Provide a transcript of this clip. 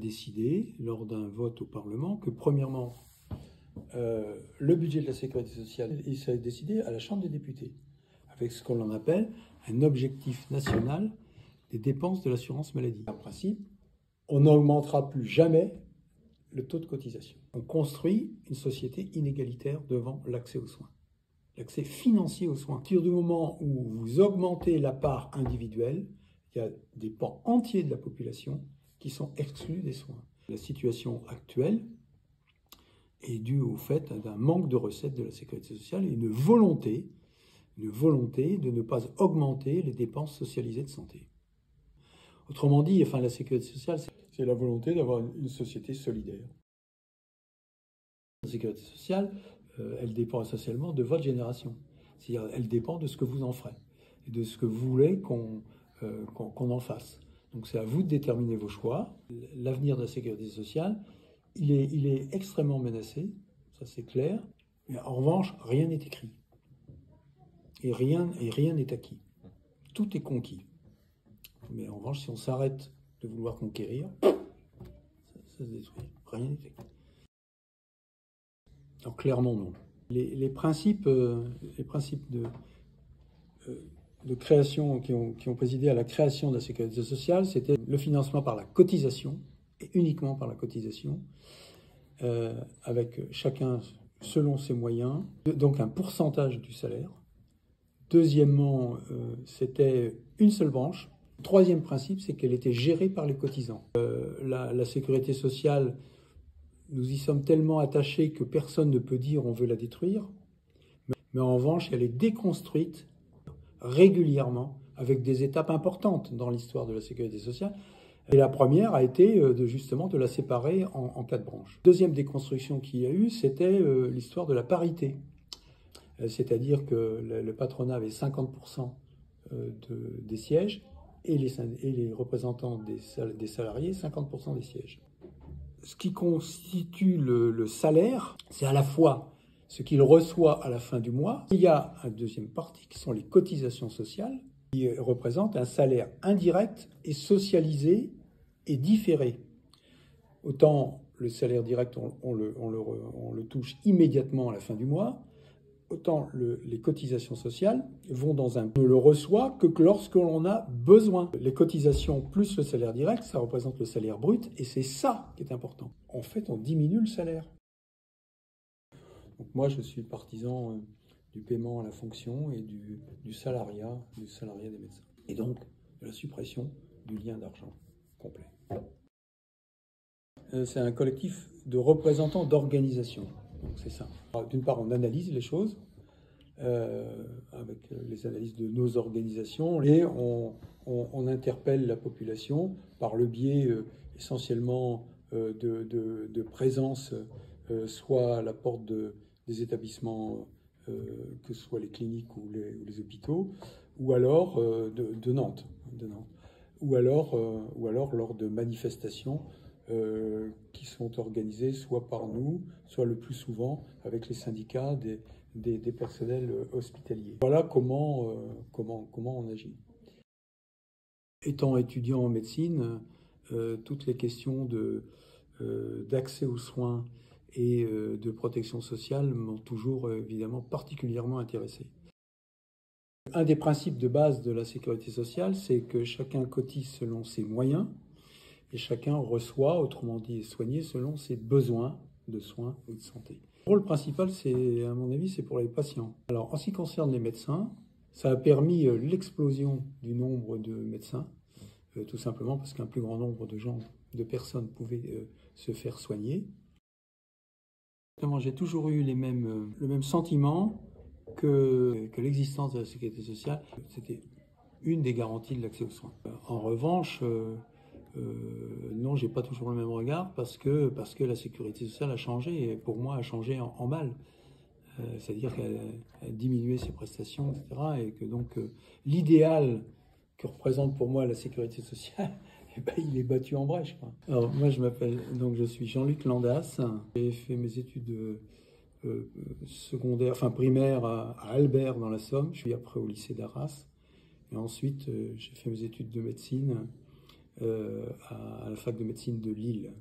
décidé, lors d'un vote au Parlement, que premièrement, le budget de la sécurité sociale, il serait décidé à la Chambre des députés, avec ce qu'on appelle un objectif national des dépenses de l'assurance maladie. En principe, on n'augmentera plus jamais le taux de cotisation. On construit une société inégalitaire devant l'accès aux soins, l'accès financier aux soins. À partir du moment où vous augmentez la part individuelle, il y a des pans entiers de la population qui sont exclus des soins. La situation actuelle est due au fait d'un manque de recettes de la sécurité sociale et une volonté de ne pas augmenter les dépenses socialisées de santé. Autrement dit, la sécurité sociale, c'est la volonté d'avoir une société solidaire. La sécurité sociale, elle dépend essentiellement de votre génération. C'est-à-dire, elle dépend de ce que vous en ferez et de ce que vous voulez qu'on en fasse. Donc c'est à vous de déterminer vos choix. L'avenir de la sécurité sociale, il est extrêmement menacé, ça c'est clair. Mais en revanche, rien n'est écrit. Et rien n'est acquis. Tout est conquis. Mais en revanche, si on s'arrête de vouloir conquérir, ça se détruit. Rien n'est acquis. Alors clairement non. Les principes de création qui ont présidé à la création de la sécurité sociale, c'était le financement par la cotisation, et uniquement par la cotisation, avec chacun selon ses moyens, donc un pourcentage du salaire. Deuxièmement, c'était une seule branche. Troisième principe, c'est qu'elle était gérée par les cotisants. La sécurité sociale, nous y sommes tellement attachés que personne ne peut dire on veut la détruire, mais en revanche, elle est déconstruite régulièrement avec des étapes importantes dans l'histoire de la sécurité sociale. Et la première a été justement de la séparer en 4 branches. Deuxième déconstruction qu'il y a eu, c'était l'histoire de la parité. C'est-à-dire que le patronat avait 50% des sièges et les représentants des salariés 50% des sièges. Ce qui constitue le salaire, c'est à la fois ce qu'il reçoit à la fin du mois. Il y a une deuxième partie qui sont les cotisations sociales, qui représentent un salaire indirect et socialisé et différé. Autant le salaire direct, on le touche immédiatement à la fin du mois, autant les cotisations sociales vont on ne le reçoit que lorsque l'on a besoin. Les cotisations plus le salaire direct, ça représente le salaire brut, et c'est ça qui est important. En fait, on diminue le salaire. Donc moi, je suis partisan du paiement à la fonction et du salariat des médecins. Et donc, de la suppression du lien d'argent complet. C'est un collectif de représentants d'organisations. Donc c'est ça. D'une part, on analyse les choses avec les analyses de nos organisations et on interpelle la population par le biais essentiellement de présence soit à la porte des établissements, que ce soit les cliniques ou les hôpitaux, ou alors de Nantes, ou alors lors de manifestations qui sont organisées soit par nous, soit le plus souvent avec les syndicats des personnels hospitaliers. Voilà comment on agit. Étant étudiant en médecine, toutes les questions d'accès aux soins et de protection sociale m'ont toujours évidemment particulièrement intéressé. Un des principes de base de la sécurité sociale, c'est que chacun cotise selon ses moyens et chacun reçoit, autrement dit, est soigné selon ses besoins de soins ou de santé. Le rôle principal, à mon avis, c'est pour les patients. Alors, en ce qui concerne les médecins, ça a permis l'explosion du nombre de médecins, tout simplement parce qu'un plus grand nombre de personnes pouvaient se faire soigner. J'ai toujours eu le même sentiment que l'existence de la sécurité sociale, c'était une des garanties de l'accès aux soins. En revanche, non, j'ai pas toujours le même regard parce que la sécurité sociale a changé et pour moi a changé en mal. C'est-à-dire qu'elle a diminué ses prestations, etc. Et que donc l'idéal que représente pour moi la sécurité sociale, il est battu en brèche, quoi. Alors moi je suis Jean-Luc Landas. J'ai fait mes études primaires à Albert dans la Somme. Je suis après au lycée d'Arras. Et ensuite j'ai fait mes études de médecine à la fac de médecine de Lille.